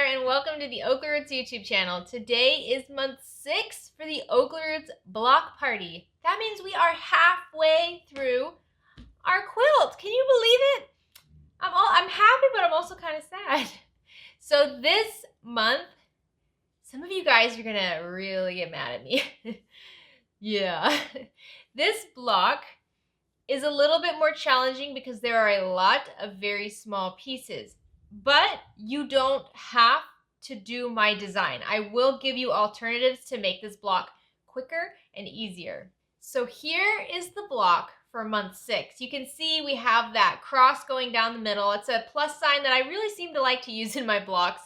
and welcome to the OklaRoots YouTube channel. Today is month 6 for the OklaRoots block party. That means we are halfway through our quilt. Can you believe it? I'm happy, but I'm also kind of sad. So this month, some of you guys are gonna really get mad at me. Yeah. This block is a little bit more challenging because there are a lot of very small pieces. But you don't have to do my design. I will give you alternatives to make this block quicker and easier. So here is the block for month 6. You can see we have that cross going down the middle. It's a plus sign that I really seem to like to use in my blocks.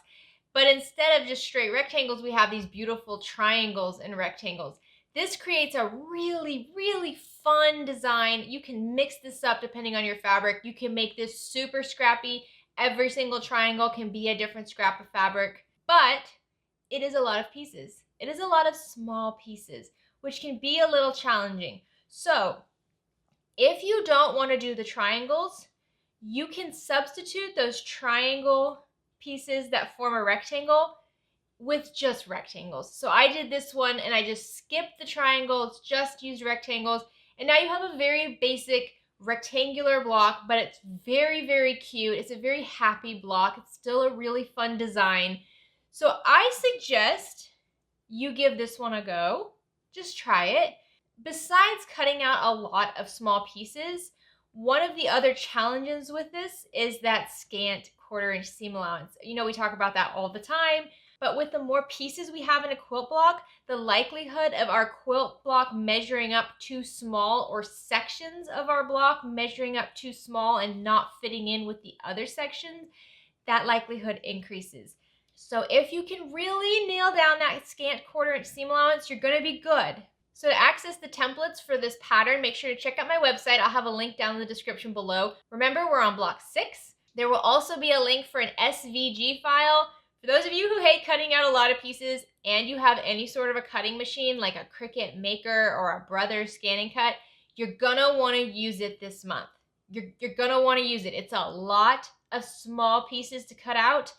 But instead of just straight rectangles, we have these beautiful triangles and rectangles. This creates a really, really fun design. You can mix this up depending on your fabric. You can make this super scrappy. Every single triangle can be a different scrap of fabric, but it is a lot of pieces. It is a lot of small pieces, which can be a little challenging. So if you don't want to do the triangles, you can substitute those triangle pieces that form a rectangle with just rectangles. So I did this one and I just skipped the triangles, just used rectangles, and now you have a very basic rectangular block, but it's very, very cute. It's a very happy block. It's still a really fun design. So I suggest you give this one a go. Just try it. Besides cutting out a lot of small pieces, one of the other challenges with this is that scant 1/4 inch seam allowance. You know, we talk about that all the time. But with the more pieces we have in a quilt block, the likelihood of our quilt block measuring up too small or sections of our block measuring up too small and not fitting in with the other sections, that likelihood increases. So if you can really nail down that scant 1/4 inch seam allowance, you're going to be good. So to access the templates for this pattern, make sure to check out my website. I'll have a link down in the description below. Remember, we're on block 6. There will also be a link for an SVG file. For those of you who hate cutting out a lot of pieces and you have any sort of a cutting machine like a Cricut Maker or a Brothers Scan and Cut, you're gonna wanna use it this month. You're gonna wanna use it. It's a lot of small pieces to cut out.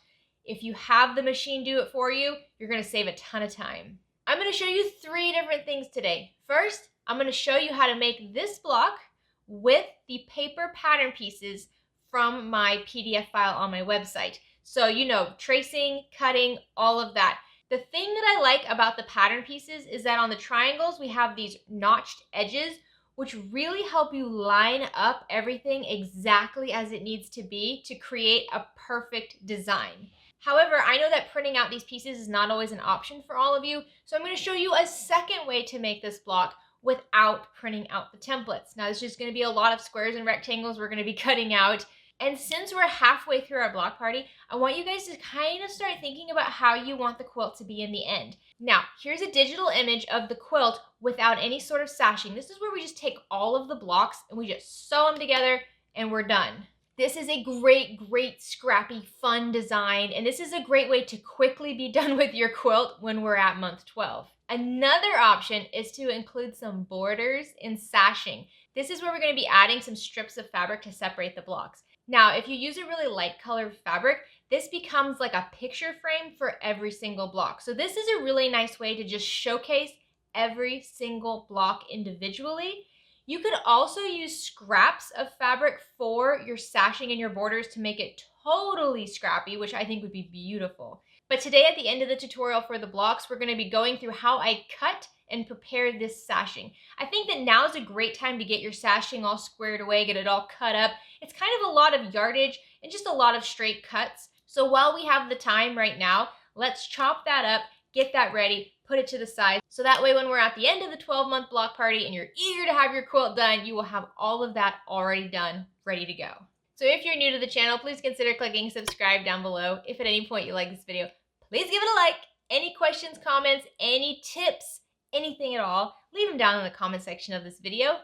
If you have the machine do it for you, you're gonna save a ton of time. I'm gonna show you 3 different things today. First, I'm gonna show you how to make this block with the paper pattern pieces from my PDF file on my website. So, you know, tracing, cutting, all of that. The thing that I like about the pattern pieces is that on the triangles, we have these notched edges, which really help you line up everything exactly as it needs to be to create a perfect design. However, I know that printing out these pieces is not always an option for all of you, so I'm going to show you a second way to make this block without printing out the templates. Now, this is just going to be a lot of squares and rectangles we're going to be cutting out. And since we're halfway through our block party, I want you guys to kind of start thinking about how you want the quilt to be in the end. Now, here's a digital image of the quilt without any sort of sashing. This is where we just take all of the blocks and we just sew them together and we're done. This is a great, great, scrappy, fun design, and this is a great way to quickly be done with your quilt when we're at month 12. Another option is to include some borders in sashing. This is where we're going to be adding some strips of fabric to separate the blocks. Now, if you use a really light colored fabric, this becomes like a picture frame for every single block. So this is a really nice way to just showcase every single block individually. You could also use scraps of fabric for your sashing and your borders to make it totally scrappy, which I think would be beautiful. But today at the end of the tutorial for the blocks, we're going to be going through how I cut and prepare this sashing. I think that now is a great time to get your sashing all squared away, get it all cut up. It's kind of a lot of yardage and just a lot of straight cuts. So while we have the time right now, let's chop that up, get that ready, put it to the side. So that way when we're at the end of the 12-month block party and you're eager to have your quilt done, you will have all of that already done, ready to go. So if you're new to the channel, please consider clicking subscribe down below. If at any point you like this video, please give it a like. Any questions, comments, any tips, anything at all, leave them down in the comment section of this video.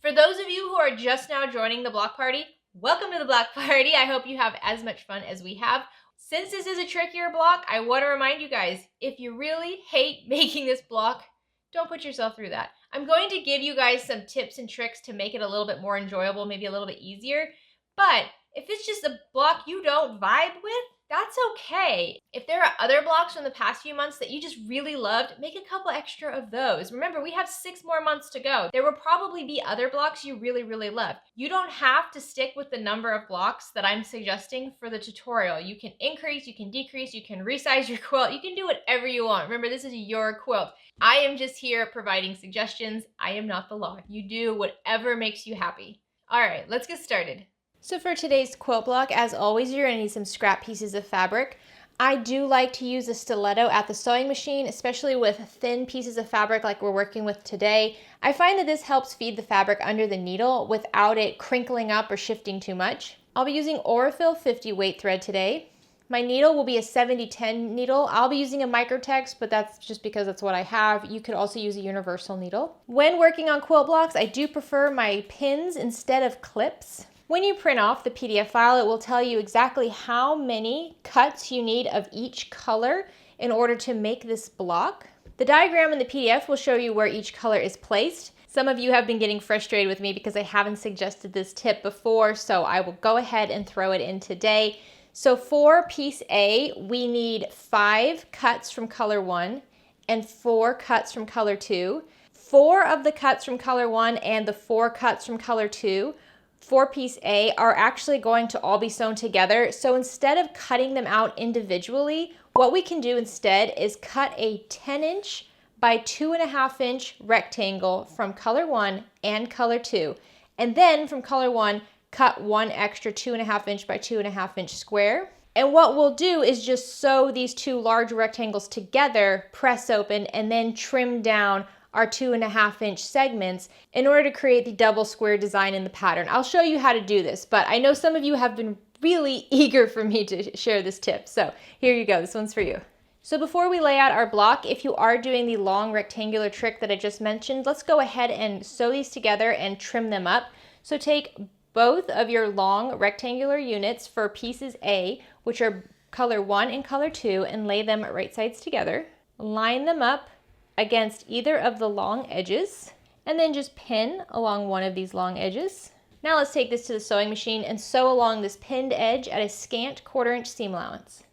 For those of you who are just now joining the block party, welcome to the block party. I hope you have as much fun as we have. Since this is a trickier block, I want to remind you guys, if you really hate making this block, don't put yourself through that. I'm going to give you guys some tips and tricks to make it a little bit more enjoyable, maybe a little bit easier. But if it's just a block you don't vibe with, That's okay. If there are other blocks from the past few months that you just really loved, make a couple extra of those. Remember, we have 6 more months to go. There will probably be other blocks you really, really love. You don't have to stick with the number of blocks that I'm suggesting for the tutorial. You can increase, you can decrease, you can resize your quilt, you can do whatever you want. Remember, this is your quilt. I am just here providing suggestions. I am not the law. You do whatever makes you happy. All right, let's get started. So for today's quilt block, as always, you're gonna need some scrap pieces of fabric. I do like to use a stiletto at the sewing machine, especially with thin pieces of fabric like we're working with today. I find that this helps feed the fabric under the needle without it crinkling up or shifting too much. I'll be using Aurifil 50 weight thread today. My needle will be a 70-10 needle. I'll be using a Microtex, but that's just because that's what I have. You could also use a universal needle. When working on quilt blocks, I do prefer my pins instead of clips. When you print off the PDF file, it will tell you exactly how many cuts you need of each color in order to make this block. The diagram in the PDF will show you where each color is placed. Some of you have been getting frustrated with me because I haven't suggested this tip before, so I will go ahead and throw it in today. So for piece A, we need 5 cuts from color 1 and 4 cuts from color 2. 4 of the cuts from color 1 and the 4 cuts from color 2 for piece A are actually going to all be sewn together. So instead of cutting them out individually, what we can do instead is cut a 10-inch by 2.5-inch rectangle from color 1 and color 2. And then from color 1, cut one extra 2.5-inch by 2.5-inch square. And what we'll do is just sew these 2 large rectangles together, press open, and then trim down our 2.5-inch segments in order to create the double square design in the pattern. I'll show you how to do this, but I know some of you have been really eager for me to share this tip. So here you go, this one's for you. So before we lay out our block, if you are doing the long rectangular trick that I just mentioned, let's go ahead and sew these together and trim them up. So take both of your long rectangular units for pieces A, which are color 1 and color 2, and lay them right sides together. Line them up against either of the long edges, and then just pin along one of these long edges. Now let's take this to the sewing machine and sew along this pinned edge at a scant 1/4-inch seam allowance.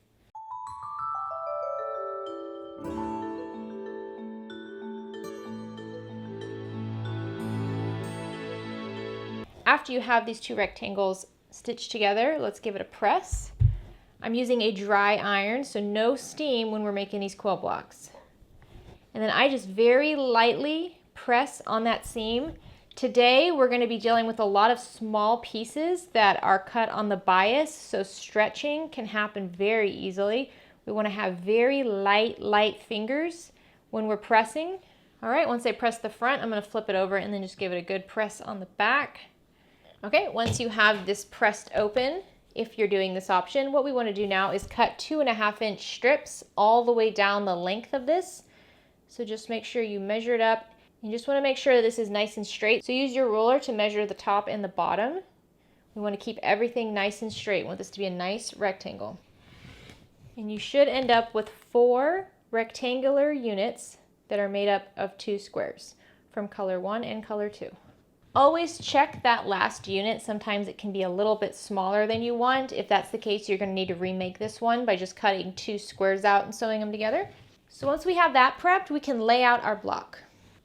After you have these 2 rectangles stitched together, let's give it a press. I'm using a dry iron, so no steam when we're making these quilt blocks. And then I just very lightly press on that seam. Today we're going to be dealing with a lot of small pieces that are cut on the bias, so stretching can happen very easily. We want to have very light fingers when we're pressing. All right, once I press the front, I'm going to flip it over and then just give it a good press on the back. Okay, once you have this pressed open, if you're doing this option, what we want to do now is cut 2.5-inch strips all the way down the length of this. So just make sure you measure it up. You just want to make sure that this is nice and straight. So use your ruler to measure the top and the bottom. We want to keep everything nice and straight. We want this to be a nice rectangle. And you should end up with 4 rectangular units that are made up of 2 squares from color 1 and color 2. Always check that last unit. Sometimes it can be a little bit smaller than you want. If that's the case, you're going to need to remake this one by just cutting 2 squares out and sewing them together. So once we have that prepped, we can lay out our block.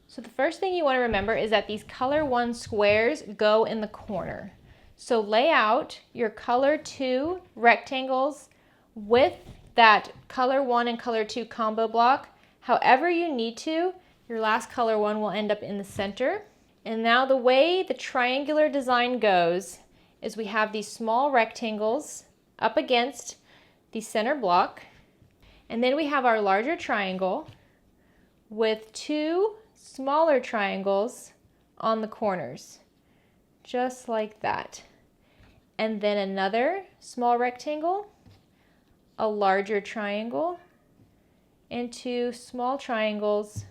So the first thing you want to remember is that these color 1 squares go in the corner. So lay out your color 2 rectangles with that color 1 and color 2 combo block. However you need to, your last color 1 will end up in the center. And now the way the triangular design goes is we have these small rectangles up against the center block. And then we have our larger triangle with 2 smaller triangles on the corners, just like that. And then another small rectangle, a larger triangle, and 2 small triangles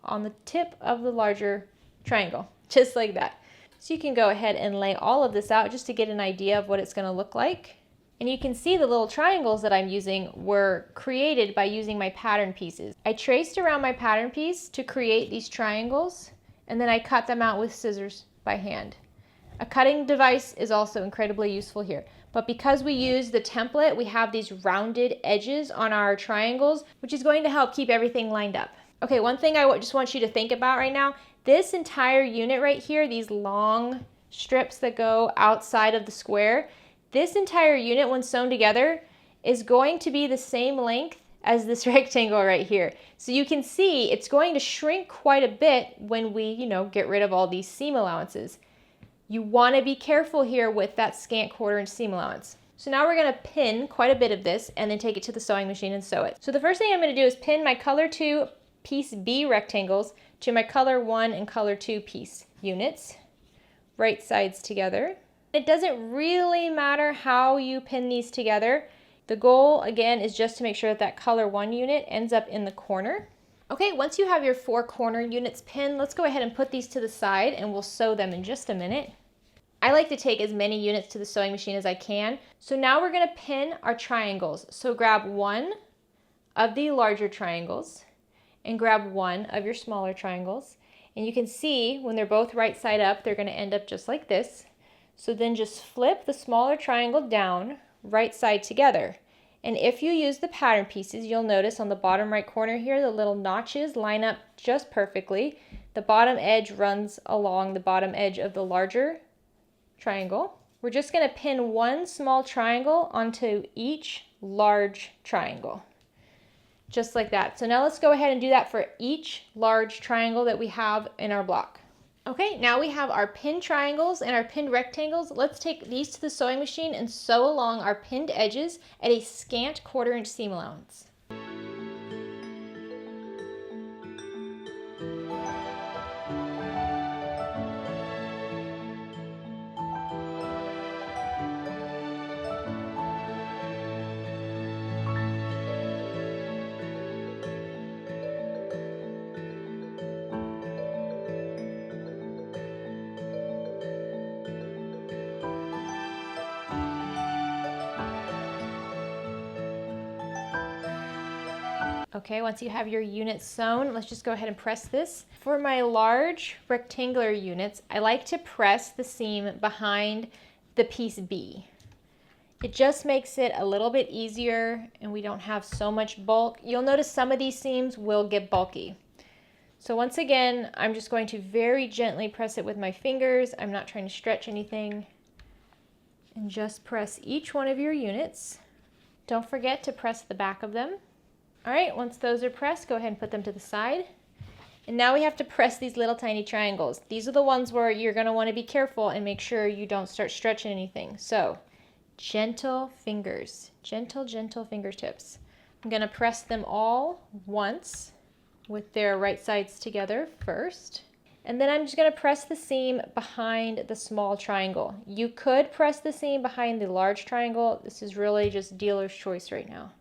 on the tip of the larger triangle, just like that. So you can go ahead and lay all of this out just to get an idea of what it's going to look like. And you can see the little triangles that I'm using were created by using my pattern pieces. I traced around my pattern piece to create these triangles, and then I cut them out with scissors by hand. A cutting device is also incredibly useful here. But because we use the template, we have these rounded edges on our triangles, which is going to help keep everything lined up. Okay, one thing I just want you to think about right now, this entire unit right here, these long strips that go outside of the square, this entire unit when sewn together is going to be the same length as this rectangle right here. So you can see it's going to shrink quite a bit when we, get rid of all these seam allowances. You want to be careful here with that scant 1/4 inch seam allowance. So now we're going to pin quite a bit of this and then take it to the sewing machine and sew it. So the first thing I'm going to do is pin my color 2 piece B rectangles to my color 1 and color 2 piece units, right sides together. It doesn't really matter how you pin these together. The goal, again, is just to make sure that that color 1 unit ends up in the corner. Okay, once you have your 4 corner units pinned, let's go ahead and put these to the side and we'll sew them in just a minute. I like to take as many units to the sewing machine as I can. So now we're going to pin our triangles. So grab one of the larger triangles and grab one of your smaller triangles. And you can see when they're both right side up, they're going to end up just like this. So then just flip the smaller triangle down, right side together. And if you use the pattern pieces, you'll notice on the bottom right corner here, the little notches line up just perfectly. The bottom edge runs along the bottom edge of the larger triangle. We're just going to pin one small triangle onto each large triangle. Just like that. So now let's go ahead and do that for each large triangle that we have in our block. Okay, now we have our pinned triangles and our pinned rectangles. Let's take these to the sewing machine and sew along our pinned edges at a scant 1/4 inch seam allowance. Okay, once you have your units sewn, let's just go ahead and press this. For my large rectangular units, I like to press the seam behind the piece B. It just makes it a little bit easier and we don't have so much bulk. You'll notice some of these seams will get bulky. So once again, I'm just going to very gently press it with my fingers. I'm not trying to stretch anything. And just press each one of your units. Don't forget to press the back of them. All right, once those are pressed, go ahead and put them to the side. And now we have to press these little tiny triangles. These are the ones where you're going to want to be careful and make sure you don't start stretching anything. So, gentle fingers, gentle fingertips. I'm going to press them all once with their right sides together first. And then I'm just going to press the seam behind the small triangle. You could press the seam behind the large triangle. This is really just dealer's choice right now.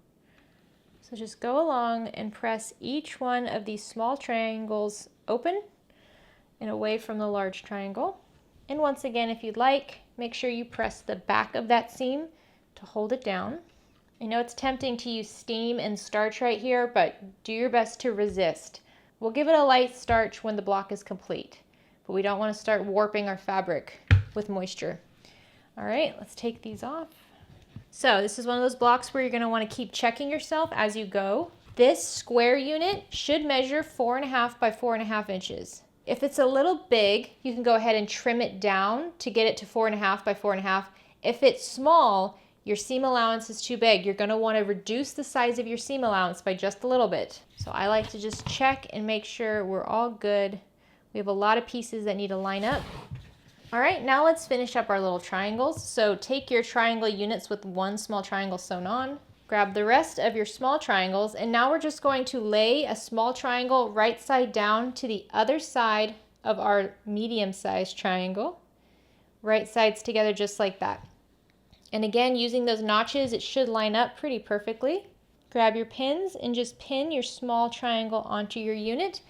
So just go along and press each one of these small triangles open and away from the large triangle. And once again, if you'd like, make sure you press the back of that seam to hold it down. I know it's tempting to use steam and starch right here, but do your best to resist. We'll give it a light starch when the block is complete, but we don't want to start warping our fabric with moisture. All right, let's take these off. So this is one of those blocks where you're going to want to keep checking yourself as you go. This square unit should measure 4.5 by 4.5 inches. If it's a little big, you can go ahead and trim it down to get it to 4.5 by 4.5. If it's small, your seam allowance is too big. You're going to want to reduce the size of your seam allowance by just a little bit. So I like to just check and make sure we're all good. We have a lot of pieces that need to line up. All right, now let's finish up our little triangles. So take your triangle units with one small triangle sewn on, grab the rest of your small triangles, and now we're just going to lay a small triangle right side down to the other side of our medium-sized triangle. Right sides together just like that. And again, using those notches, it should line up pretty perfectly. Grab your pins and just pin your small triangle onto your unit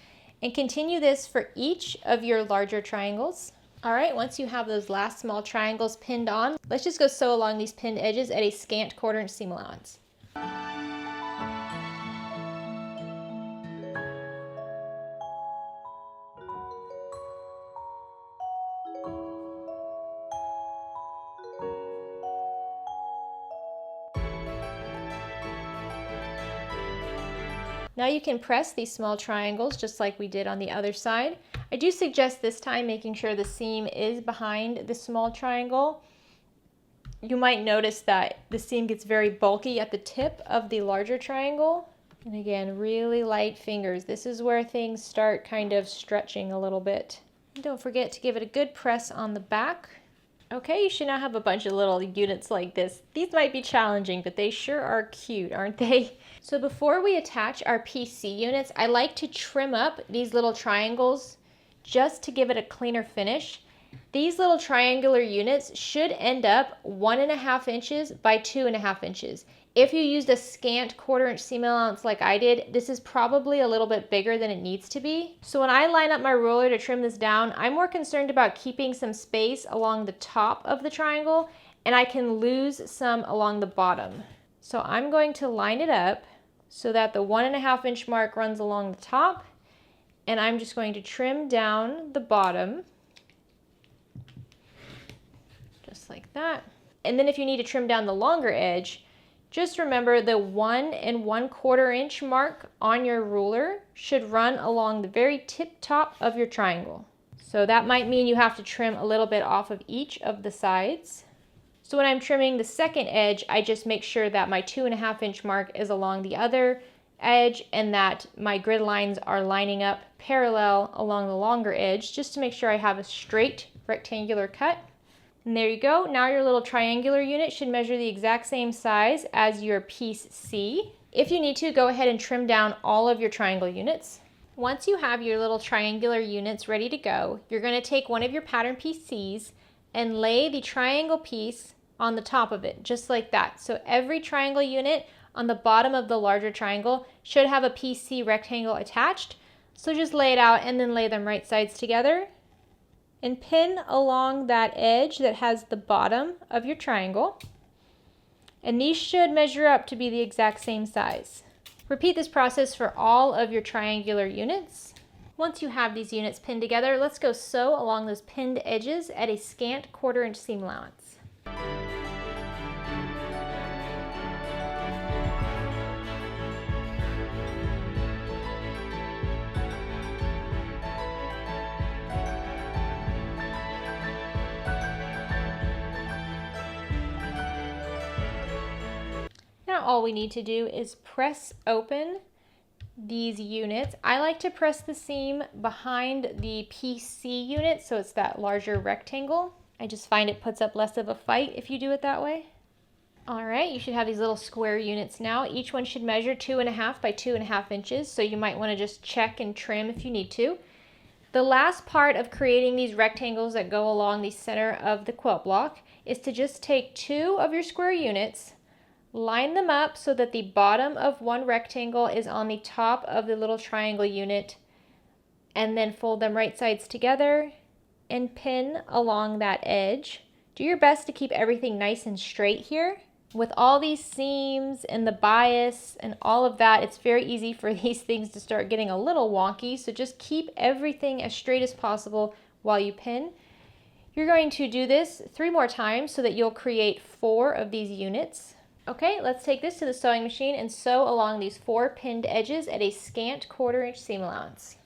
and continue this for each of your larger triangles. All right, once you have those last small triangles pinned on, let's just go sew along these pinned edges at a scant 1/4 inch seam allowance. Now you can press these small triangles just like we did on the other side. I do suggest this time making sure the seam is behind the small triangle. You might notice that the seam gets very bulky at the tip of the larger triangle. And again, really light fingers. This is where things start kind of stretching a little bit. And don't forget to give it a good press on the back. Okay, you should now have a bunch of little units like this. These might be challenging, but they sure are cute, aren't they? So before we attach our PC units, I like to trim up these little triangles just to give it a cleaner finish. These little triangular units should end up 1.5 inches by 2.5 inches. If you used a scant 1/4 inch seam allowance like I did, this is probably a little bit bigger than it needs to be. So when I line up my ruler to trim this down, I'm more concerned about keeping some space along the top of the triangle, and I can lose some along the bottom. So I'm going to line it up so that the 1.5 inch mark runs along the top, and I'm just going to trim down the bottom, just like that. And then if you need to trim down the longer edge, just remember the 1 1/4 inch mark on your ruler should run along the very tip top of your triangle. So that might mean you have to trim a little bit off of each of the sides. So when I'm trimming the second edge, I just make sure that my 2.5 inch mark is along the other edge and that my grid lines are lining up parallel along the longer edge, just to make sure I have a straight rectangular cut. And there you go. Now your little triangular unit should measure the exact same size as your piece C. If you need to, go ahead and trim down all of your triangle units. Once you have your little triangular units ready to go, you're going to take one of your pattern piece Cs and lay the triangle piece on the top of it, just like that. So every triangle unit on the bottom of the larger triangle should have a PC rectangle attached. So just lay it out and then lay them right sides together and pin along that edge that has the bottom of your triangle. And these should measure up to be the exact same size. Repeat this process for all of your triangular units. Once you have these units pinned together, let's go sew along those pinned edges at a scant 1/4 inch seam allowance. Now all we need to do is press open these units. I like to press the seam behind the PC unit, so it's that larger rectangle. I just find it puts up less of a fight if you do it that way. All right, you should have these little square units now. Each one should measure 2.5 by 2.5 inches, so you might want to just check and trim if you need to. The last part of creating these rectangles that go along the center of the quilt block is to just take 2 of your square units, line them up so that the bottom of one rectangle is on the top of the little triangle unit, and then fold them right sides together and pin along that edge. Do your best to keep everything nice and straight here. With all these seams and the bias and all of that, it's very easy for these things to start getting a little wonky, so just keep everything as straight as possible while you pin. You're going to do this 3 more times so that you'll create 4 of these units. Okay, let's take this to the sewing machine and sew along these 4 pinned edges at a scant 1/4 inch seam allowance.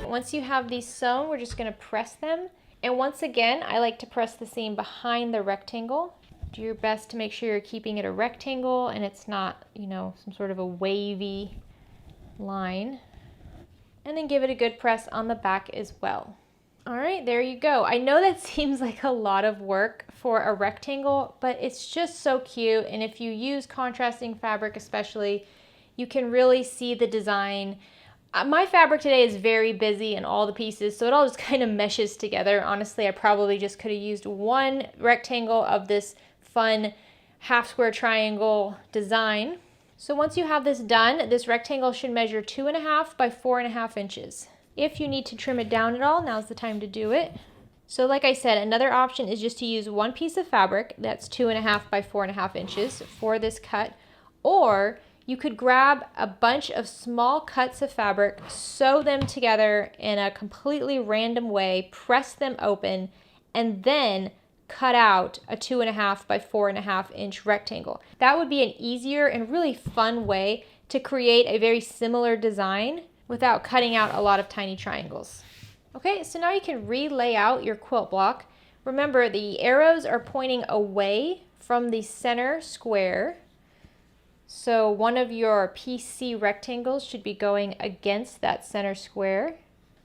Once you have these sewn, we're just going to press them. And once again, I like to press the seam behind the rectangle. Do your best to make sure you're keeping it a rectangle and it's not, some sort of a wavy line. And then give it a good press on the back as well. All right, there you go. I know that seems like a lot of work for a rectangle, but it's just so cute. And if you use contrasting fabric especially, you can really see the design. My fabric today is very busy in all the pieces, so it all just kind of meshes together. Honestly, I probably just could have used one rectangle of this fun half square triangle design. So once you have this done, this rectangle should measure 2.5 by 4.5 inches. If you need to trim it down at all, now's the time to do it. So like I said, another option is just to use one piece of fabric that's 2.5 by 4.5 inches for this cut, or you could grab a bunch of small cuts of fabric, sew them together in a completely random way, press them open, and then cut out a 2.5 by 4.5 inch rectangle. That would be an easier and really fun way to create a very similar design without cutting out a lot of tiny triangles. Okay, so now you can relay out your quilt block. Remember, the arrows are pointing away from the center square. So one of your PC rectangles should be going against that center square.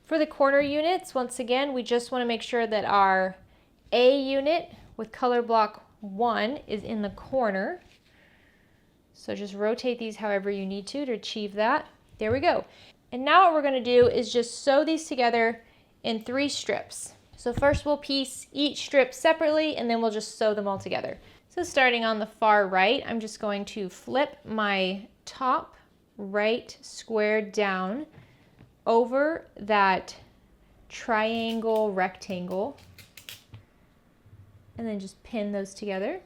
For the corner units, once again, we just want to make sure that our A unit with color block 1 is in the corner. So just rotate these however you need to achieve that. There we go. And now what we're going to do is just sew these together in 3 strips. So first we'll piece each strip separately, and then we'll just sew them all together. So starting on the far right, I'm just going to flip my top right square down over that triangle rectangle, and then just pin those together.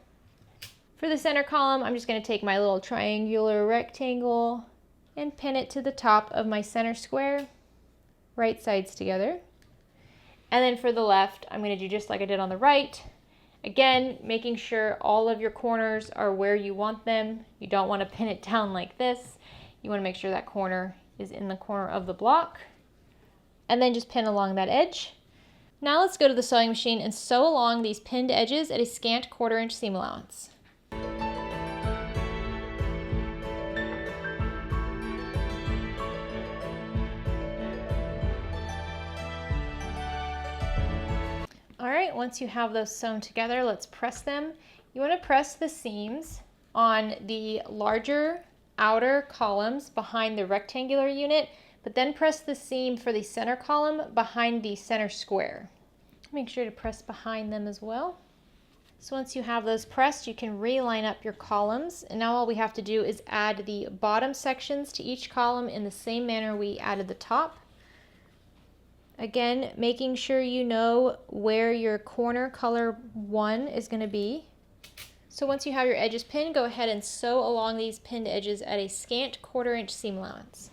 For the center column, I'm just going to take my little triangular rectangle and pin it to the top of my center square, right sides together. And then for the left, I'm going to do just like I did on the right. Again, making sure all of your corners are where you want them. You don't want to pin it down like this. You want to make sure that corner is in the corner of the block. And then just pin along that edge. Now let's go to the sewing machine and sew along these pinned edges at a scant 1/4 inch seam allowance. Alright, once you have those sewn together, let's press them. You want to press the seams on the larger outer columns behind the rectangular unit, but then press the seam for the center column behind the center square. Make sure to press behind them as well. So once you have those pressed, you can reline up your columns. And now all we have to do is add the bottom sections to each column in the same manner we added the top. Again, making sure you know where your corner color 1 is going to be. So once you have your edges pinned, go ahead and sew along these pinned edges at a scant 1/4 inch seam allowance.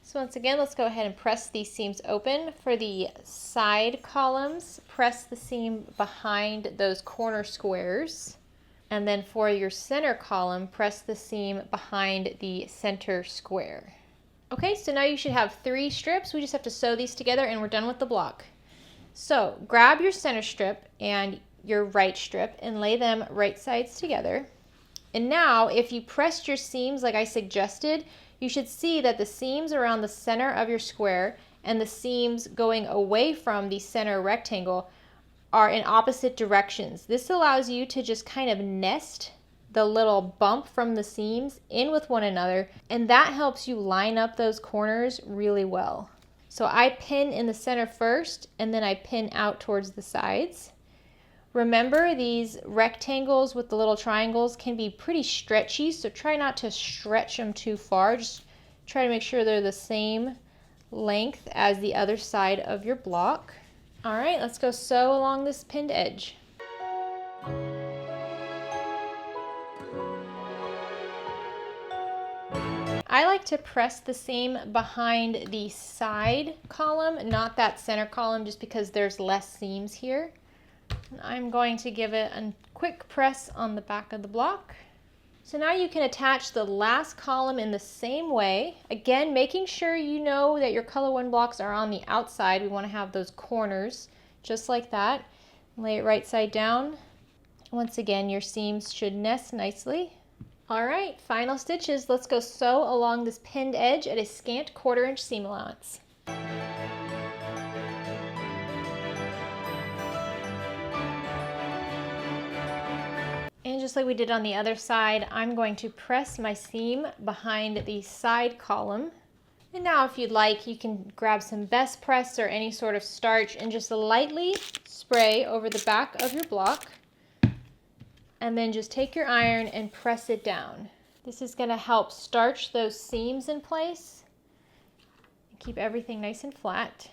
So once again, let's go ahead and press these seams open. For the side columns, press the seam behind those corner squares. And then for your center column, press the seam behind the center square. Okay, so now you should have 3 strips. We just have to sew these together and we're done with the block. So grab your center strip and your right strip and lay them right sides together. And now if you pressed your seams like I suggested, you should see that the seams around the center of your square and the seams going away from the center rectangle are in opposite directions. This allows you to just kind of nest the little bump from the seams in with one another, and that helps you line up those corners really well. So I pin in the center first, and then I pin out towards the sides. Remember, these rectangles with the little triangles can be pretty stretchy, so try not to stretch them too far. Just try to make sure they're the same length as the other side of your block. All right, let's go sew along this pinned edge. I like to press the seam behind the side column, not that center column, just because there's less seams here. I'm going to give it a quick press on the back of the block. So now you can attach the last column in the same way. Again, making sure you know that your color 1 blocks are on the outside. We want to have those corners just like that. Lay it right side down. Once again, your seams should nest nicely. All right, final stitches. Let's go sew along this pinned edge at a scant 1/4 inch seam allowance. And just like we did on the other side, I'm going to press my seam behind the side column. And now if you'd like, you can grab some best press or any sort of starch and just lightly spray over the back of your block. And then just take your iron and press it down. This is going to help starch those seams in place and keep everything nice and flat.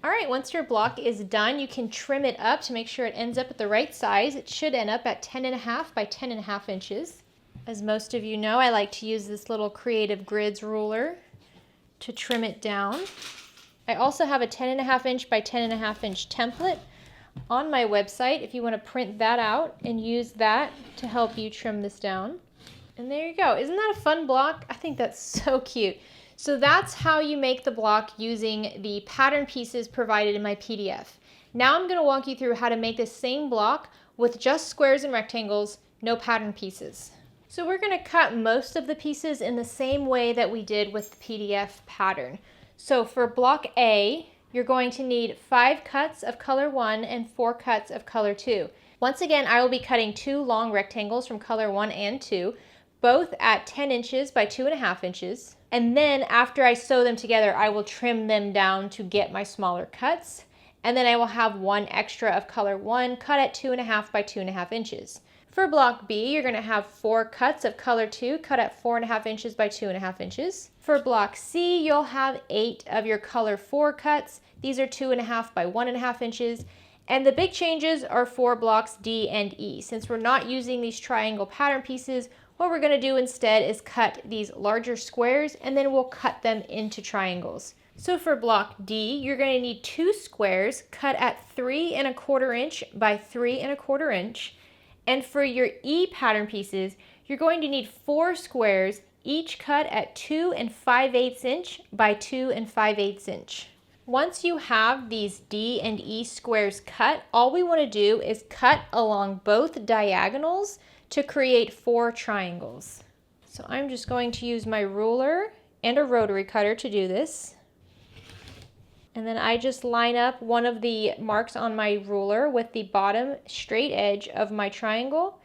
All right, once your block is done, you can trim it up to make sure it ends up at the right size. It should end up at 10.5 by 10.5 inches. As most of you know, I like to use this little Creative Grids ruler to trim it down. I also have a 10.5 inch by 10.5 inch template on my website if you want to print that out and use that to help you trim this down. And there you go. Isn't that a fun block? I think that's so cute. So that's how you make the block using the pattern pieces provided in my PDF. Now I'm going to walk you through how to make this same block with just squares and rectangles, no pattern pieces. So we're going to cut most of the pieces in the same way that we did with the PDF pattern. So for block A, you're going to need 5 cuts of color 1 and 4 cuts of color 2. Once again, I will be cutting 2 long rectangles from color 1 and 2, both at 10 inches by 2.5 inches. And then after I sew them together, I will trim them down to get my smaller cuts. And then I will have 1 extra of color 1 cut at 2.5 by 2.5 inches. For block B, you're going to have 4 cuts of color 2 cut at 4.5 inches by 2.5 inches. For block C, you'll have 8 of your color 4 cuts. These are 2.5 by 1.5 inches. And the big changes are for blocks D and E. Since we're not using these triangle pattern pieces, what we're going to do instead is cut these larger squares and then we'll cut them into triangles. So for block D, you're going to need 2 squares cut at 3.25 inch by 3.25 inch. And for your E pattern pieces, you're going to need 4 squares, each cut at 2 5/8 inch by 2 5/8 inch. Once you have these D and E squares cut, all we want to do is cut along both diagonals to create 4 triangles. So I'm just going to use my ruler and a rotary cutter to do this. And then I just line up one of the marks on my ruler with the bottom straight edge of my triangle,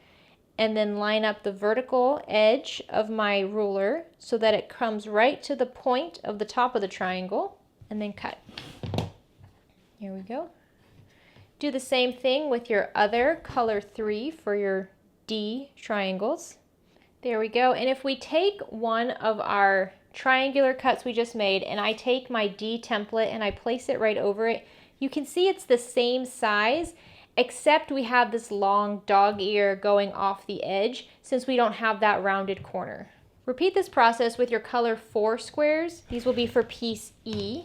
and then line up the vertical edge of my ruler so that it comes right to the point of the top of the triangle, and then cut. Here we go. Do the same thing with your other color 3 for your D triangles. There we go. And if we take one of our triangular cuts we just made and I take my D template and I place it right over it, you can see it's the same size, except we have this long dog ear going off the edge since we don't have that rounded corner. Repeat this process with your color 4 squares. These will be for piece E.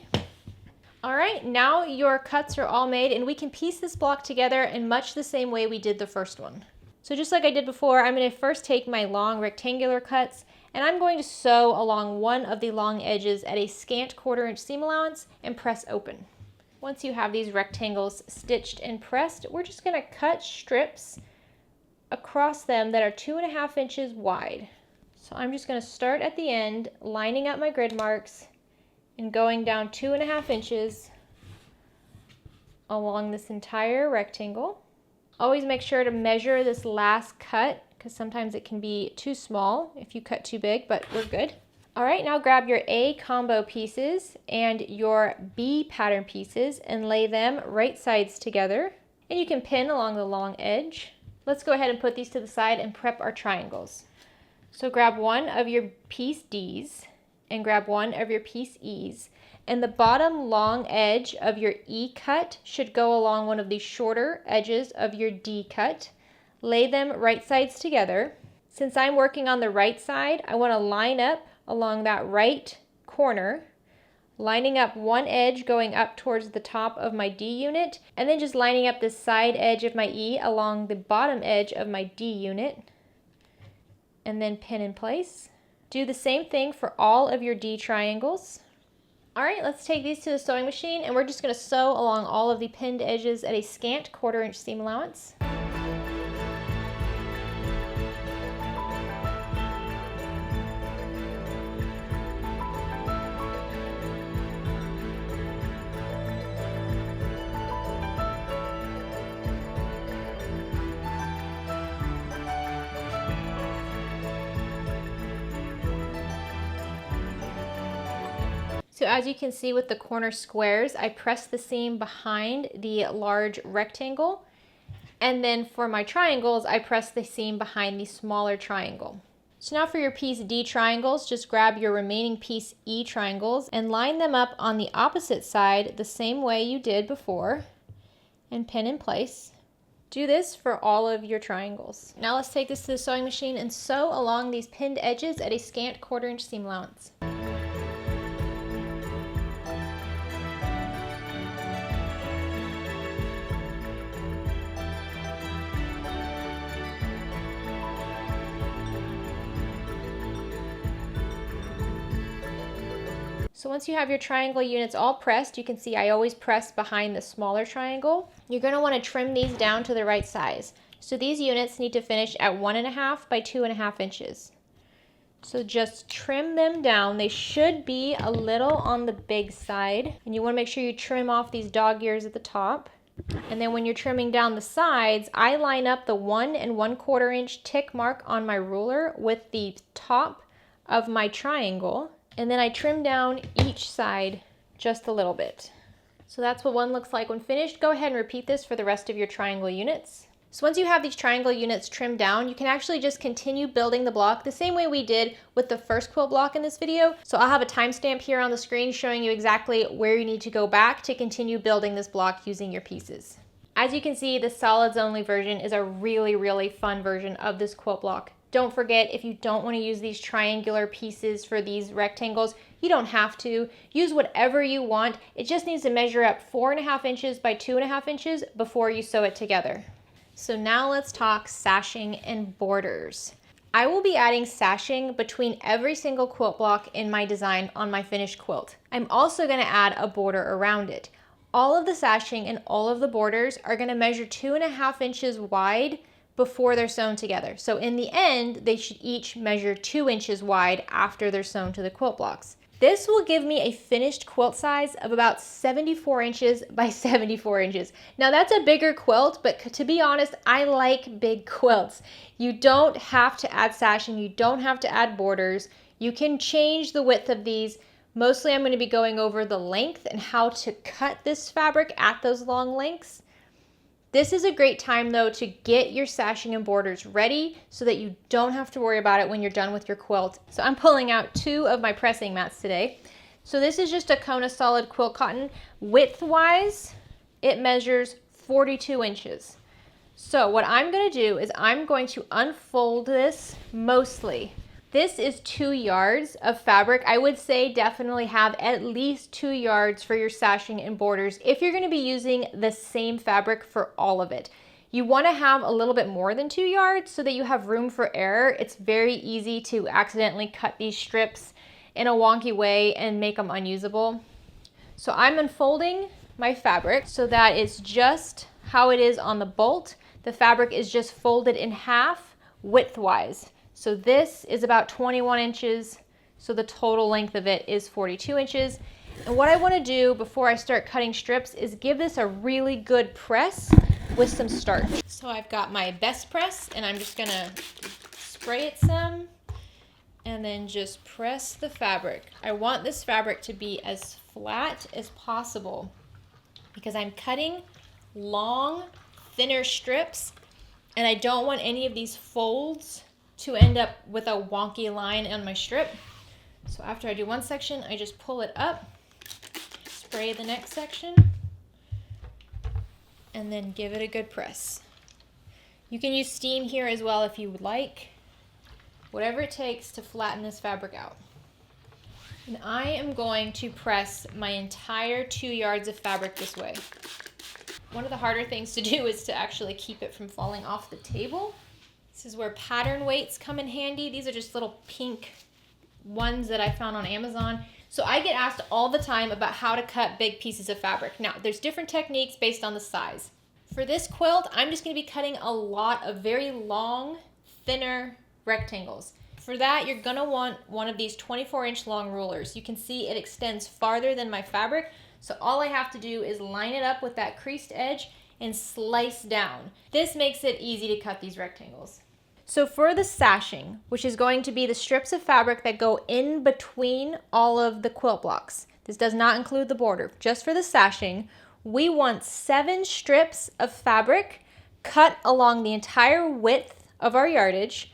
All right, now your cuts are all made and we can piece this block together in much the same way we did the first one. So just like I did before, I'm going to first take my long rectangular cuts and I'm going to sew along one of the long edges at a scant 1/4 inch seam allowance and press open. Once you have these rectangles stitched and pressed, we're just going to cut strips across them that are 2.5 inches wide. So I'm just going to start at the end, lining up my grid marks and going down 2.5 inches along this entire rectangle. Always make sure to measure this last cut because sometimes it can be too small if you cut too big, but we're good. All right, now grab your A combo pieces and your B pattern pieces and lay them right sides together. And you can pin along the long edge. Let's go ahead and put these to the side and prep our triangles. So grab one of your piece Ds and grab one of your piece E's. And the bottom long edge of your E cut should go along one of the shorter edges of your D cut. Lay them right sides together. Since I'm working on the right side, I want to line up along that right corner, lining up one edge going up towards the top of my D unit, and then just lining up the side edge of my E along the bottom edge of my D unit, and then pin in place. Do the same thing for all of your D triangles. All right, let's take these to the sewing machine and we're just going to sew along all of the pinned edges at a scant 1/4 inch seam allowance. So as you can see with the corner squares, I press the seam behind the large rectangle. And then for my triangles, I press the seam behind the smaller triangle. So now for your piece D triangles, just grab your remaining piece E triangles and line them up on the opposite side the same way you did before and pin in place. Do this for all of your triangles. Now let's take this to the sewing machine and sew along these pinned edges at a scant 1/4 inch seam allowance. So once you have your triangle units all pressed, you can see I always press behind the smaller triangle. You're going to want to trim these down to the right size. So these units need to finish at 1.5 by 2.5 inches. So just trim them down. They should be a little on the big side. And you want to make sure you trim off these dog ears at the top. And then when you're trimming down the sides, I line up the 1 1/4 inch tick mark on my ruler with the top of my triangle. And then I trim down each side just a little bit. So that's what one looks like when finished. Go ahead and repeat this for the rest of your triangle units. So once you have these triangle units trimmed down, you can actually just continue building the block the same way we did with the first quilt block in this video. So I'll have a timestamp here on the screen showing you exactly where you need to go back to continue building this block using your pieces. As you can see, the solids only version is a really fun version of this quilt block. Don't forget, if you don't want to use these triangular pieces for these rectangles, you don't have to. Use whatever you want. It just needs to measure up 4.5 inches by 2.5 inches before you sew it together. So now let's talk sashing and borders. I will be adding sashing between every single quilt block in my design on my finished quilt. I'm also going to add a border around it. All of the sashing and all of the borders are going to measure 2.5 inches wide before they're sewn together. So in the end, they should each measure 2 inches wide after they're sewn to the quilt blocks. This will give me a finished quilt size of about 74 inches by 74 inches. Now that's a bigger quilt, but to be honest, I like big quilts. You don't have to add sashing, you don't have to add borders. You can change the width of these. Mostly I'm going to be going over the length and how to cut this fabric at those long lengths. This is a great time though to get your sashing and borders ready so that you don't have to worry about it when you're done with your quilt. So I'm pulling out 2 of my pressing mats today. So this is just a Kona solid quilt cotton. Width-wise, it measures 42 inches. So what I'm going to do is I'm going to unfold this mostly. This is 2 yards of fabric. I would say definitely have at least 2 yards for your sashing and borders if you're going to be using the same fabric for all of it. You want to have a little bit more than 2 yards so that you have room for error. It's very easy to accidentally cut these strips in a wonky way and make them unusable. So I'm unfolding my fabric so that it's just how it is on the bolt. The fabric is just folded in half width-wise. So this is about 21 inches, so the total length of it is 42 inches. And what I want to do before I start cutting strips is give this a really good press with some starch. So I've got my best press, and I'm just going to spray it some, and then just press the fabric. I want this fabric to be as flat as possible because I'm cutting long, thinner strips, and I don't want any of these folds to end up with a wonky line on my strip. So after I do one section, I just pull it up, spray the next section, and then give it a good press. You can use steam here as well if you would like. Whatever it takes to flatten this fabric out. And I am going to press my entire 2 yards of fabric this way. One of the harder things to do is to actually keep it from falling off the table. This is where pattern weights come in handy. These are just little pink ones that I found on Amazon. So I get asked all the time about how to cut big pieces of fabric. Now, there's different techniques based on the size. For this quilt, I'm just going to be cutting a lot of very long, thinner rectangles. For that, you're going to want one of these 24-inch long rulers. You can see it extends farther than my fabric, so all I have to do is line it up with that creased edge and slice down. This makes it easy to cut these rectangles. So for the sashing, which is going to be the strips of fabric that go in between all of the quilt blocks, this does not include the border, just for the sashing, we want 7 strips of fabric cut along the entire width of our yardage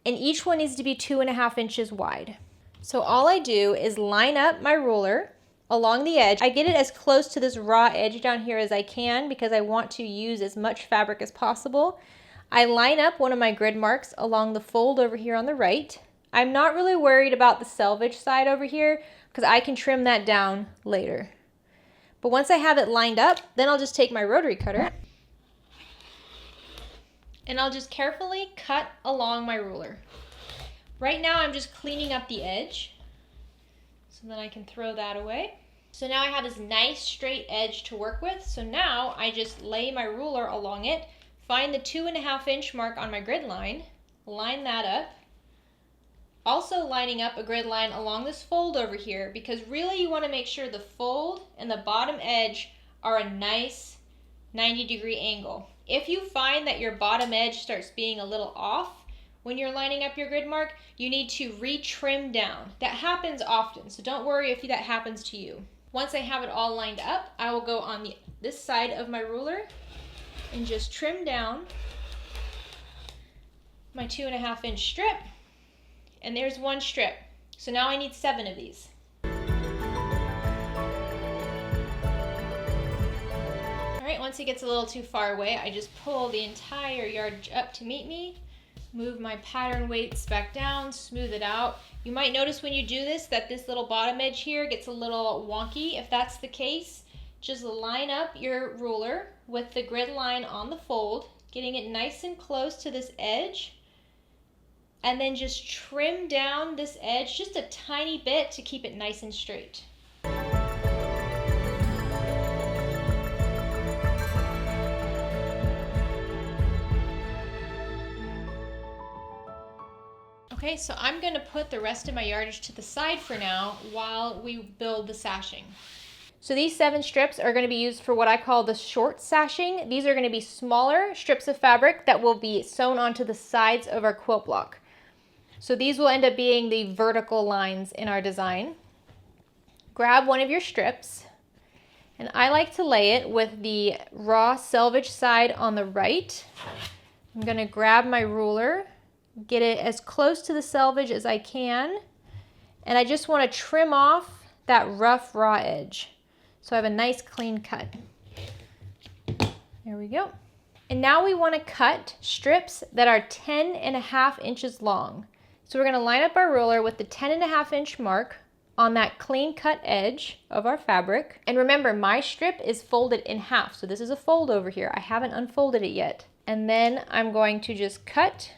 and each one needs to be 2.5 inches wide. So all I do is line up my ruler along the edge. I get it as close to this raw edge down here as I can because I want to use as much fabric as possible. I line up one of my grid marks along the fold over here on the right. I'm not really worried about the selvage side over here because I can trim that down later. But once I have it lined up, then I'll just take my rotary cutter and I'll just carefully cut along my ruler. Right now I'm just cleaning up the edge, so then I can throw that away. So now I have this nice straight edge to work with. So now I just lay my ruler along it, find the 2.5 inch mark on my grid line, line that up. Also lining up a grid line along this fold over here, because really you want to make sure the fold and the bottom edge are a nice 90-degree angle. If you find that your bottom edge starts being a little off when you're lining up your grid mark, you need to retrim down. That happens often, so don't worry if that happens to you. Once I have it all lined up, I will go on this side of my ruler and just trim down my 2.5 inch strip. And there's one strip. So now I need 7 of these. All right, once it gets a little too far away, I just pull the entire yardage up to meet me, move my pattern weights back down, smooth it out. You might notice when you do this that this little bottom edge here gets a little wonky. If that's the case, just line up your ruler with the grid line on the fold, getting it nice and close to this edge, and then just trim down this edge just a tiny bit to keep it nice and straight. Okay, so I'm going to put the rest of my yardage to the side for now while we build the sashing. So these 7 strips are going to be used for what I call the short sashing. These are going to be smaller strips of fabric that will be sewn onto the sides of our quilt block. So these will end up being the vertical lines in our design. Grab one of your strips, and I like to lay it with the raw selvage side on the right. I'm going to grab my ruler, get it as close to the selvage as I can, and I just want to trim off that rough raw edge so I have a nice clean cut. There we go. And now we want to cut strips that are 10.5 inches long. So we're going to line up our ruler with the 10.5 inch mark on that clean cut edge of our fabric. And remember, my strip is folded in half. So this is a fold over here. I haven't unfolded it yet. And then I'm going to just cut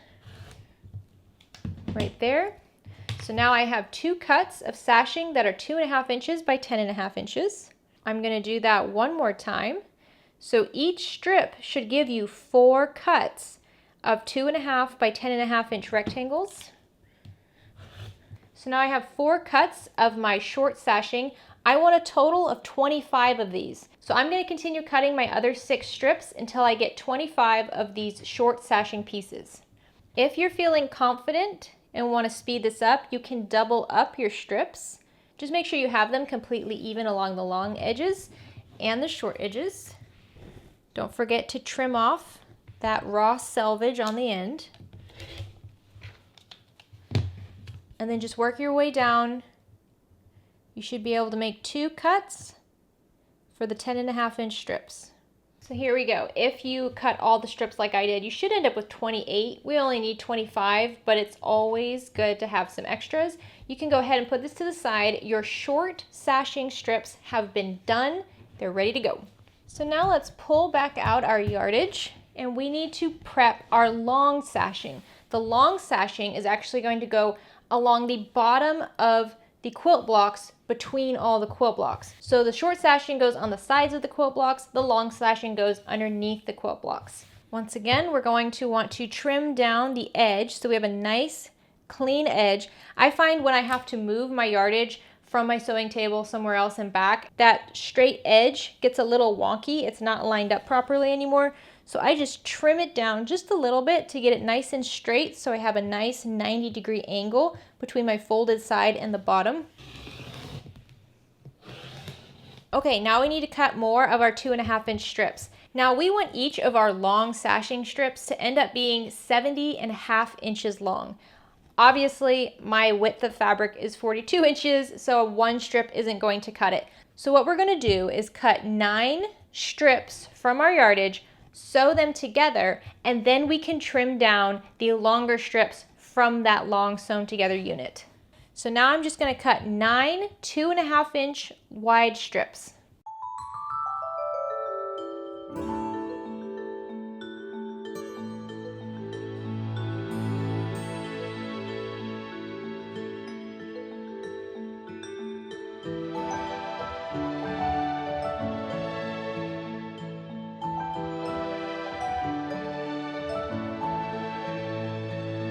right there. So now I have 2 cuts of sashing that are 2.5 inches by 10.5 inches. I'm going to do that one more time. So each strip should give you 4 cuts of 2.5 by 10.5 inch rectangles. So now I have 4 cuts of my short sashing. I want a total of 25 of these. So I'm going to continue cutting my other 6 strips until I get 25 of these short sashing pieces. If you're feeling confident and want to speed this up, you can double up your strips. Just make sure you have them completely even along the long edges and the short edges. Don't forget to trim off that raw selvage on the end. And then just work your way down. You should be able to make 2 cuts for the 10.5 inch strips. So here we go. If you cut all the strips like I did, you should end up with 28. We only need 25, but it's always good to have some extras. You can go ahead and put this to the side. Your short sashing strips have been done. They're ready to go. So now let's pull back out our yardage, and we need to prep our long sashing. The long sashing is actually going to go along the bottom of the quilt blocks between all the quilt blocks. So the short sashing goes on the sides of the quilt blocks, the long sashing goes underneath the quilt blocks. Once again, we're going to want to trim down the edge so we have a nice clean edge. I find when I have to move my yardage from my sewing table somewhere else and back, that straight edge gets a little wonky. It's not lined up properly anymore. So I just trim it down just a little bit to get it nice and straight so I have a nice 90-degree angle between my folded side and the bottom. Okay, now we need to cut more of our 2.5 inch strips. Now we want each of our long sashing strips to end up being 70.5 inches long. Obviously, my width of fabric is 42 inches, so one strip isn't going to cut it. So what we're going to do is cut 9 strips from our yardage, sew them together, and then we can trim down the longer strips from that long sewn together unit. So now I'm just going to cut 9 2.5 inch wide strips.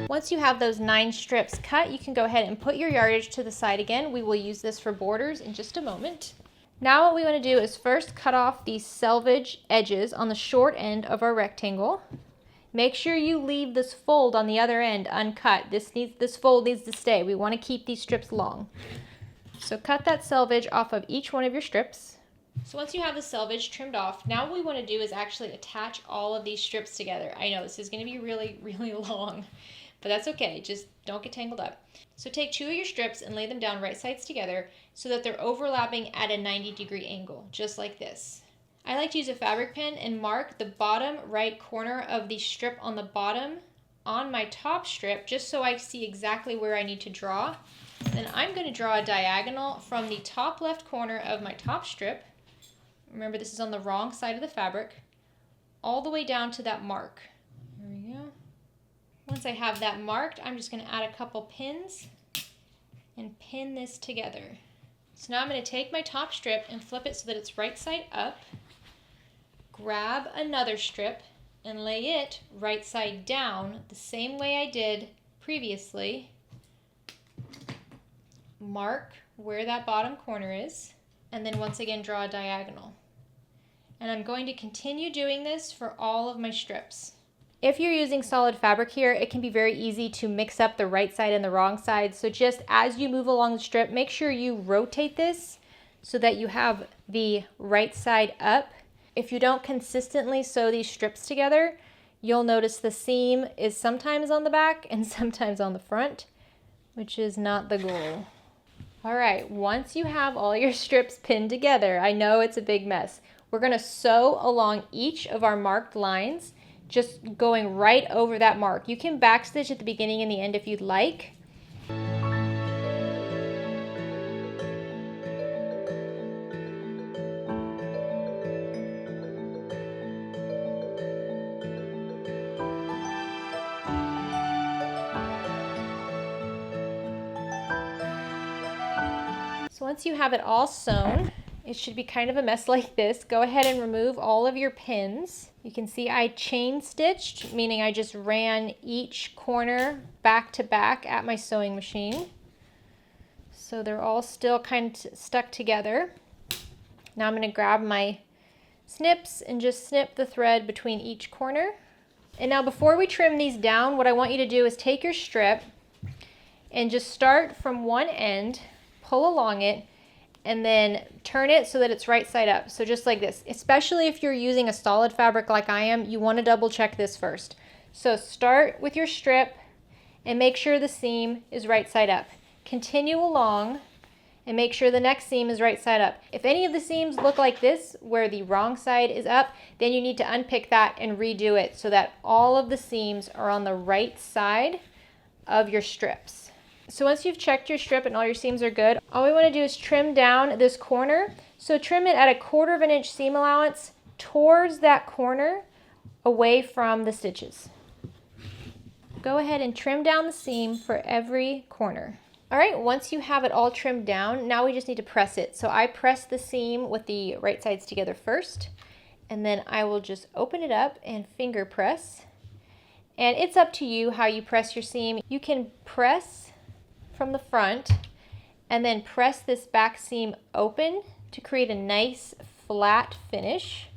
Once you have those 9 strips cut, you can go ahead and put your yardage to the side again. We will use this for borders in just a moment. Now what we want to do is first cut off these selvage edges on the short end of our rectangle. Make sure you leave this fold on the other end uncut. This fold needs to stay. We want to keep these strips long. So cut that selvage off of each one of your strips. So once you have the selvage trimmed off, now what we want to do is actually attach all of these strips together. I know this is going to be really, really long, but that's okay. Just don't get tangled up. So take 2 of your strips and lay them down right sides together so that they're overlapping at a 90-degree angle, just like this. I like to use a fabric pen and mark the bottom right corner of the strip on the bottom on my top strip, just so I see exactly where I need to draw. Then I'm going to draw a diagonal from the top left corner of my top strip. Remember, this is on the wrong side of the fabric, all the way down to that mark. There we go. Once I have that marked, I'm just going to add a couple pins and pin this together. So now I'm going to take my top strip and flip it so that it's right side up, grab another strip and lay it right side down the same way I did previously. Mark where that bottom corner is, and then once again draw a diagonal. And I'm going to continue doing this for all of my strips. If you're using solid fabric here, it can be very easy to mix up the right side and the wrong side. So just as you move along the strip, make sure you rotate this so that you have the right side up. If you don't consistently sew these strips together, you'll notice the seam is sometimes on the back and sometimes on the front, which is not the goal. All right, once you have all your strips pinned together, I know it's a big mess. We're going to sew along each of our marked lines, just going right over that mark. You can backstitch at the beginning and the end if you'd like. So once you have it all sewn, it should be kind of a mess like this. Go ahead and remove all of your pins. You can see I chain stitched, meaning I just ran each corner back to back at my sewing machine. So they're all still kind of stuck together. Now I'm going to grab my snips and just snip the thread between each corner. And now before we trim these down, what I want you to do is take your strip and just start from one end, pull along it, and then turn it so that it's right side up. So just like this. Especially if you're using a solid fabric like I am, you want to double check this first. So start with your strip and make sure the seam is right side up. Continue along and make sure the next seam is right side up. If any of the seams look like this, where the wrong side is up, then you need to unpick that and redo it so that all of the seams are on the right side of your strips. So once you've checked your strip and all your seams are good, all we want to do is trim down this corner. So trim it at 1/4 inch seam allowance towards that corner, away from the stitches. Go ahead and trim down the seam for every corner. All right, once you have it all trimmed down, now we just need to press it. So I press the seam with the right sides together first, and then I will just open it up and finger press. And it's up to you how you press your seam. You can press from the front and then press this back seam open to create a nice flat finish,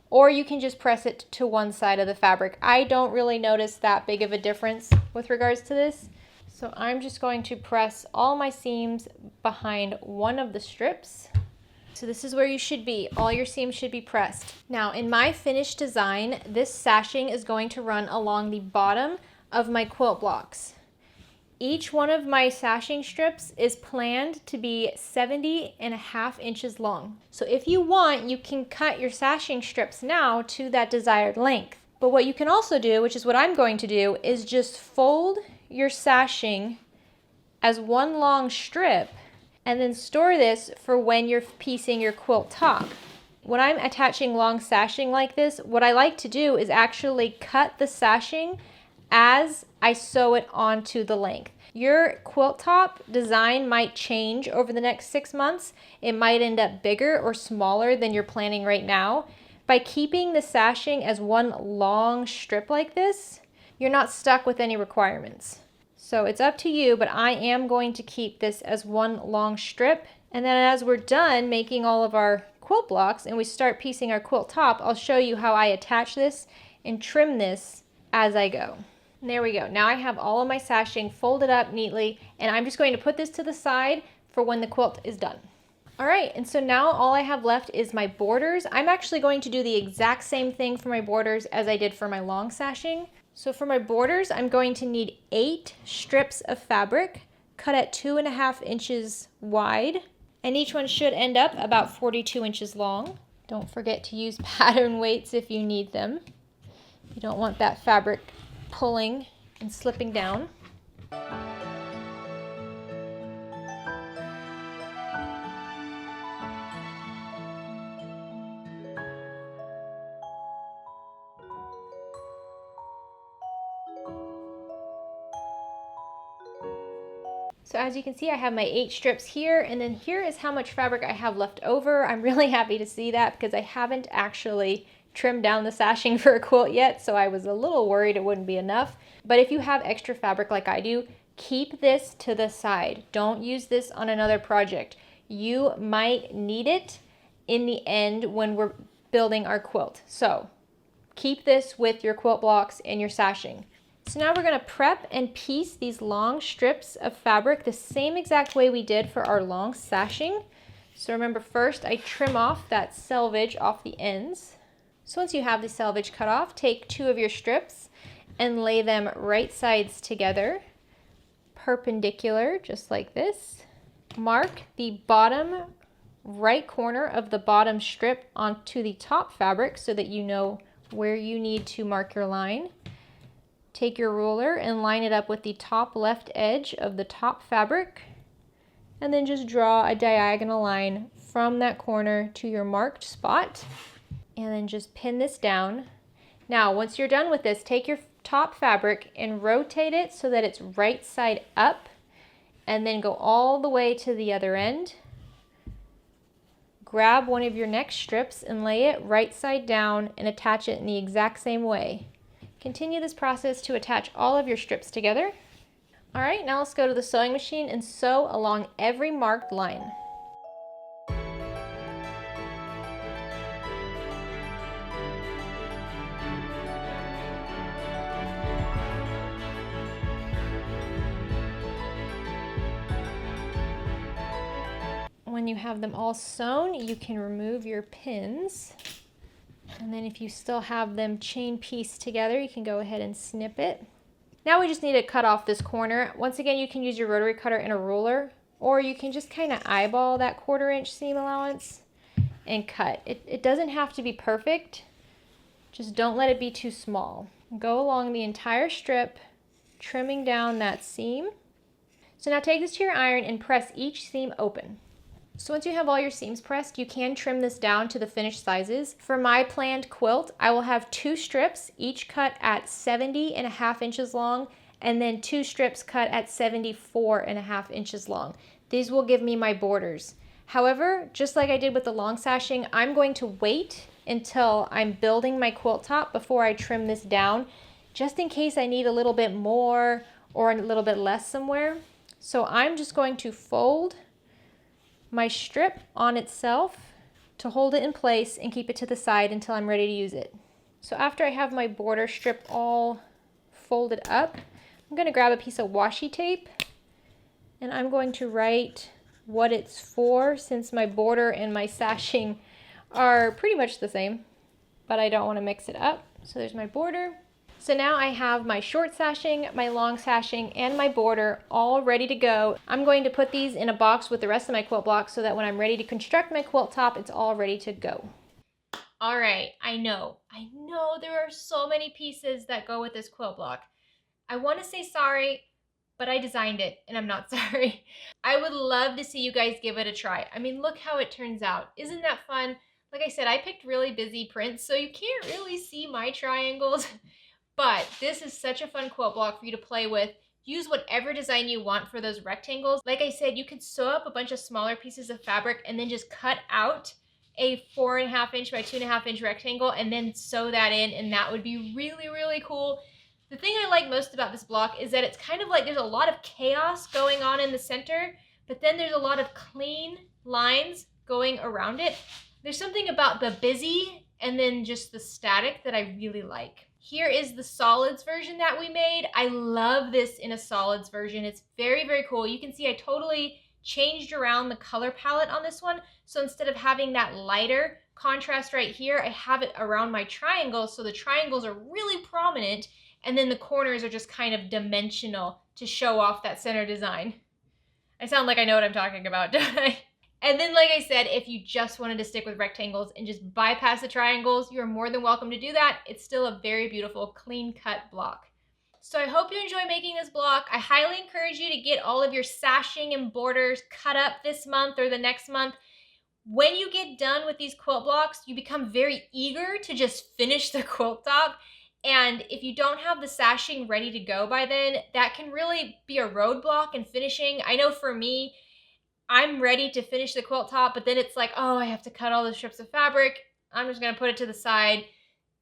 or you can just press it to one side of the fabric. I don't really notice that big of a difference with regards to this, so I'm just going to press all my seams behind one of the strips. So this is where you should be. All your seams should be pressed. Now in my finished design, this sashing is going to run along the bottom of my quilt blocks. Each one of my sashing strips is planned to be 70.5 inches long. So if you want, you can cut your sashing strips now to that desired length. But what you can also do, which is what I'm going to do, is just fold your sashing as one long strip and then store this for when you're piecing your quilt top. When I'm attaching long sashing like this, what I like to do is actually cut the sashing as I sew it onto the length. Your quilt top design might change over the next 6 months. It might end up bigger or smaller than you're planning right now. By keeping the sashing as one long strip like this, you're not stuck with any requirements. So it's up to you, but I am going to keep this as one long strip. And then as we're done making all of our quilt blocks and we start piecing our quilt top, I'll show you how I attach this and trim this as I go. And there we go. Now I have all of my sashing folded up neatly, and I'm just going to put this to the side for when the quilt is done. All right, and so now all I have left is my borders. I'm actually going to do the exact same thing for my borders as I did for my long sashing. So for my borders, I'm going to need 8 strips of fabric cut at 2.5 inches wide, and each one should end up about 42 inches long. Don't forget to use pattern weights if you need them. You don't want that fabric pulling and slipping down. So as you can see, I have my 8 strips here, and then here is how much fabric I have left over. I'm really happy to see that because I haven't actually trimmed down the sashing for a quilt yet, so I was a little worried it wouldn't be enough. But if you have extra fabric like I do, keep this to the side. Don't use this on another project. You might need it in the end when we're building our quilt. So keep this with your quilt blocks and your sashing. So now we're going to prep and piece these long strips of fabric the same exact way we did for our long sashing. So remember, first I trim off that selvage off the ends. So once you have the selvage cut off, take 2 of your strips and lay them right sides together, perpendicular, just like this. Mark the bottom right corner of the bottom strip onto the top fabric so that you know where you need to mark your line. Take your ruler and line it up with the top left edge of the top fabric, and then just draw a diagonal line from that corner to your marked spot, and then just pin this down. Now, once you're done with this, take your top fabric and rotate it so that it's right side up, and then go all the way to the other end. Grab one of your next strips and lay it right side down and attach it in the exact same way. Continue this process to attach all of your strips together. All right, now let's go to the sewing machine and sew along every marked line. When you have them all sewn, you can remove your pins. And then if you still have them chain pieced together, you can go ahead and snip it. Now we just need to cut off this corner. Once again, you can use your rotary cutter and a ruler, or you can just kind of eyeball that 1/4 inch seam allowance and cut. It doesn't have to be perfect. Just don't let it be too small. Go along the entire strip, trimming down that seam. So now take this to your iron and press each seam open. So once you have all your seams pressed, you can trim this down to the finished sizes. For my planned quilt, I will have 2 strips, each cut at 70.5 inches long, and then 2 strips cut at 74.5 inches long. These will give me my borders. However, just like I did with the long sashing, I'm going to wait until I'm building my quilt top before I trim this down, just in case I need a little bit more or a little bit less somewhere. So I'm just going to fold my strip on itself to hold it in place and keep it to the side until I'm ready to use it. So after I have my border strip all folded up, I'm going to grab a piece of washi tape and I'm going to write what it's for, since my border and my sashing are pretty much the same, but I don't want to mix it up. So there's my border. So now I have my short sashing, my long sashing, and my border all ready to go. I'm going to put these in a box with the rest of my quilt blocks so that when I'm ready to construct my quilt top, it's all ready to go. All right, I know there are so many pieces that go with this quilt block. I want to say sorry, but I designed it and I'm not sorry. I would love to see you guys give it a try. I mean, look how it turns out. Isn't that fun? Like I said, I picked really busy prints, so you can't really see my triangles, but this is such a fun quilt block for you to play with. Use whatever design you want for those rectangles. Like I said, you could sew up a bunch of smaller pieces of fabric and then just cut out a 4.5 inch by 2.5 inch rectangle and then sew that in, and that would be really, really cool. The thing I like most about this block is that it's kind of like there's a lot of chaos going on in the center, but then there's a lot of clean lines going around it. There's something about the busy and then just the static that I really like. Here is the solids version that we made. I love this in a solids version. It's very, very cool. You can see I totally changed around the color palette on this one. So instead of having that lighter contrast right here, I have it around my triangles. So the triangles are really prominent, and then the corners are just kind of dimensional to show off that center design. I sound like I know what I'm talking about, don't I? And then, like I said, if you just wanted to stick with rectangles and just bypass the triangles, you're more than welcome to do that. It's still a very beautiful, clean-cut block. So I hope you enjoy making this block. I highly encourage you to get all of your sashing and borders cut up this month or the next month. When you get done with these quilt blocks, you become very eager to just finish the quilt top. And if you don't have the sashing ready to go by then, that can really be a roadblock in finishing. I know for me, I'm ready to finish the quilt top, but then it's like, oh, I have to cut all the strips of fabric. I'm just gonna put it to the side,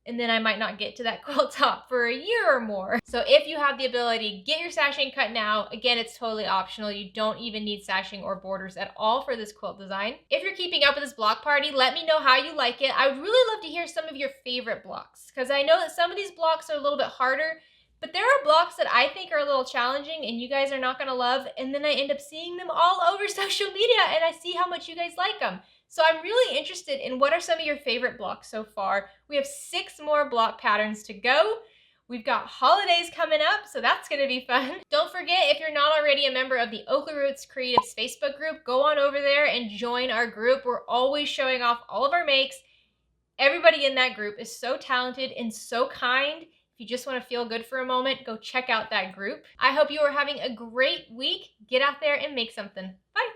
and then I might not get to that quilt top for a year or more. So if you have the ability, get your sashing cut now. Again, it's totally optional. You don't even need sashing or borders at all for this quilt design. If you're keeping up with this block party, let me know how you like it. I would really love to hear some of your favorite blocks, because I know that some of these blocks are a little bit harder, but there are blocks that I think are a little challenging and you guys are not gonna love, and then I end up seeing them all over social media and I see how much you guys like them. So I'm really interested in what are some of your favorite blocks so far. We have 6 more block patterns to go. We've got holidays coming up, so that's gonna be fun. Don't forget, if you're not already a member of the OklaRoots Creatives Facebook group, go on over there and join our group. We're always showing off all of our makes. Everybody in that group is so talented and so kind. If you just want to feel good for a moment, go check out that group. I hope you are having a great week. Get out there and make something. Bye.